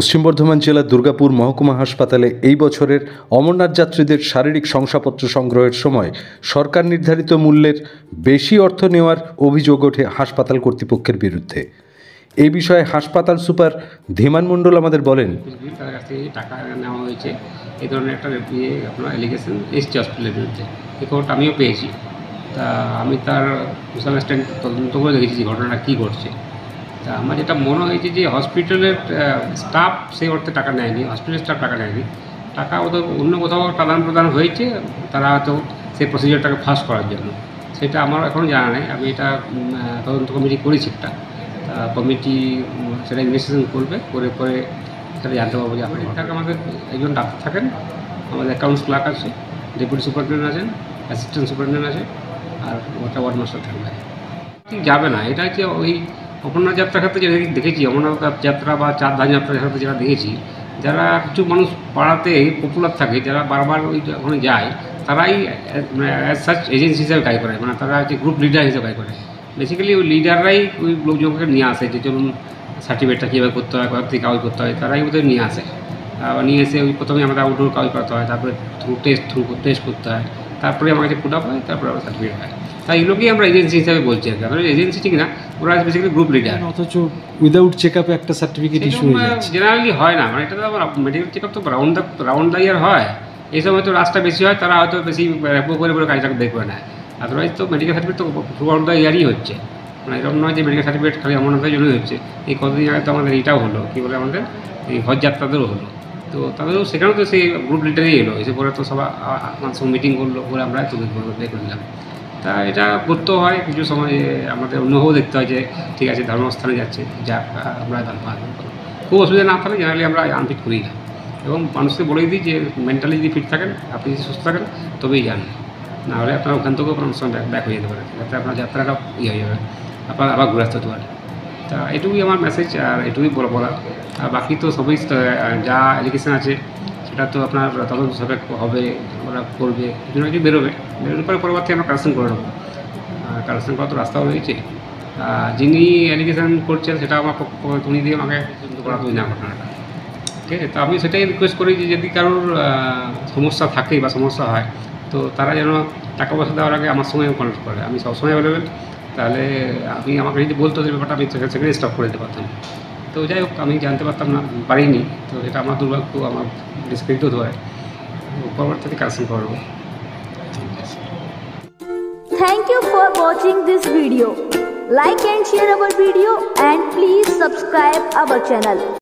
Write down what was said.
পশ্চিম বর্ধমান জেলার দুর্গাপুর মহকুমা হাসপাতালে এই বছরের অমরনাথ যাত্রীদের শারীরিক শংসাপত্র সংগ্রহের সময় সরকার নির্ধারিত মূল্যের বেশি অর্থ নেওয়ার অভিযোগ ওঠে হাসপাতাল কর্তৃপক্ষের বিরুদ্ধে। এই বিষয়ে হাসপাতাল সুপার ধীমান মণ্ডল আমাদের বলেন, তাদের কাছ থেকে টাকা নেওয়া হয়েছে, এই ধরনের একটা আপনার অ্যালিগেশন এসছে হসপিটালের বিরুদ্ধে। এই খবরটা আমিও পেয়েছি। তা আমি তার সোশ্যাল স্ট্যান্ড তদন্ত করে দেখেছি যে ঘটনাটা কী ঘটছে। তা আমার যেটা মনে হয়েছে যে হসপিটালের স্টাফ সেই অর্থে টাকা নেয়নি, হসপিটালের স্টাফ টাকা নেয়নি, টাকা ওদের অন্য কোথাও আদান প্রদান হয়েছে, তারা হয়তো সেই প্রসিজারটাকে ফাস্ট করার জন্য। সেটা আমার এখনও জানা নেই। আমি এটা তদন্ত কমিটি করেছি, একটা কমিটি সেটা ইনভেস্টিগেশন করবে, করে সেটা জানতে পারবো যে আপনার টাকা। আমাদের একজন ডাক্তার থাকেন, আমাদের অ্যাকাউন্টস ক্লার্ক আছে, ডেপুটি সুপারিনটেন্ডেন্ট আছেন, অ্যাসিস্ট্যান্ট সুপারিনটেন্ডেন্ট আছে, আর ওটা ওয়ার্ড মাস্টার থাকবে। ঠিক যাবে না, এটা হচ্ছে ওই অমরনাথ যাত্রার ক্ষেত্রে যেটা দেখেছি, অমরনাথ যাত্রা বা চারধাম যাত্রার ক্ষেত্রে যেটা দেখেছি, যারা কিছু মানুষ পাড়াতে পপুলার থাকে, যারা বারবার ওই ওখানে যায়, তারাই অ্যাজ সাচ এজেন্সি হিসাবে কাজ করে, মানে তারা হচ্ছে গ্রুপ লিডার হিসেবে কাজ করে। বেসিক্যালি ওই লিডাররাই ওই লোকজনকে নিয়ে আসে, যে চলুন সার্টিফিকেটটা কীভাবে করতে হয়, কোথা থেকে কাগজ করতে হয়, তারাই ওদের নিয়ে আসে। নিয়ে এসে ওই প্রথমে আমাদের আউটডোর কাগজ করতে হয়, তারপরে টেস্ট করতে হয়, তারপরে আমার কাছে পুট আপ হয়, তারপরে আবার সার্টিফিকেট হয়। তাই এগুলোকেই আমরা এজেন্সি হিসাবে বলছি আর কি। আমরা এজেন্সি ঠিক না, ওরা বেসিক্যালি গ্রুপ লিডার। অথচ উইদাউট চেক আপে একটা সার্টিফিকেট ইস্যু হয়ে যাচ্ছে। জেনারেলি হয় না, মানে এটা তো আবার মেডিকেল চেক আপ তো রাউন্ড দ্য ইয়ার হয়। এই সময় তো রাস্তা বেশি হয়, তারা হয়তো বেশি র্যাপো করে কাজটাকে বের করে নেয়। আদারওয়াইজ তো মেডিকেল সার্টিফিকেট তো থ্রু আউট দ্য ইয়ারই হচ্ছে, মানে এরকম নয় যে মেডিকেল সার্টিফিকেট খালি অমরনাথের জন্যই হচ্ছে। এই কতদিন আগে তো আমাদের এইটাও হলো, কী বলে আমাদের এই হজ যাত্রাদেরও হলো। তো তাদেরও সেখানেও তো সেই গ্রুপ লিডারই এলো, এসে পরে তো সবাই আমার সঙ্গে মিটিং করলো, করে আমরা তো বের করে দিলাম। তা এটা করতেও হয়, কিছু সময় আমাদের অন্যভাবেও দেখতে হয় যে ঠিক আছে ধর্মস্থানে যাচ্ছে, যা আমরা খুব অসুবিধা না থাকলে জেনারেলি আমরা আনফিট করি না। এবং মানুষকে বলেই দিই যে মেন্টালি যদি ফিট থাকেন, আপনি যদি সুস্থ থাকেন, তবেই যান, না হলে আপনার ওখান থেকেও আপনার সঙ্গে ব্যাক হয়ে যেতে পারে, যাতে আপনার যাত্রাটা হয়ে যাবে, আপনার আবার ঘুরে আসতে হতে পারে। তা এটুকুই আমার মেসেজ, আর এটুকুই বলা। আর বাকি তো সবই যা অ্যালিগেশন আছে সেটা তো আপনার তদন্ত সাপেক্ষ হবে, ওরা করবে, কিছু বেরোনোর পরে পরবর্তী আমরা কারেকশন করে নেবো। কারেকশন করার তো রাস্তাও রয়েছে। যিনি অ্যালিগেশন করছেন সেটা আমার উনি দিয়ে আমাকে করা তো না ঘটনাটা, ঠিক আছে। তো আমি সেটাই রিকোয়েস্ট করি যে যদি কারোর সমস্যা থাকে বা সমস্যা হয়, তো তারা যেন টাকা পয়সা দেওয়ার আগে আমার সঙ্গে কন্ট্যাক্ট করে। আমি সবসময় অ্যাভেলেবেল, তাহলে আপনি আমাকে যদি বলতো যে ব্যাপারটা, আমি সেখানে স্টপ করে দিতে পারতাম। তো যাই হোক, আমি জানতে পারতাম না, পারিনি, তো এটা আমার দুর্ভাগ্য, আমার ডিসক্রেডিট হতে হয়। পরবর্তীতে কারেকশন করবো। Thank you for watching this video. Like and share our video and please subscribe our channel.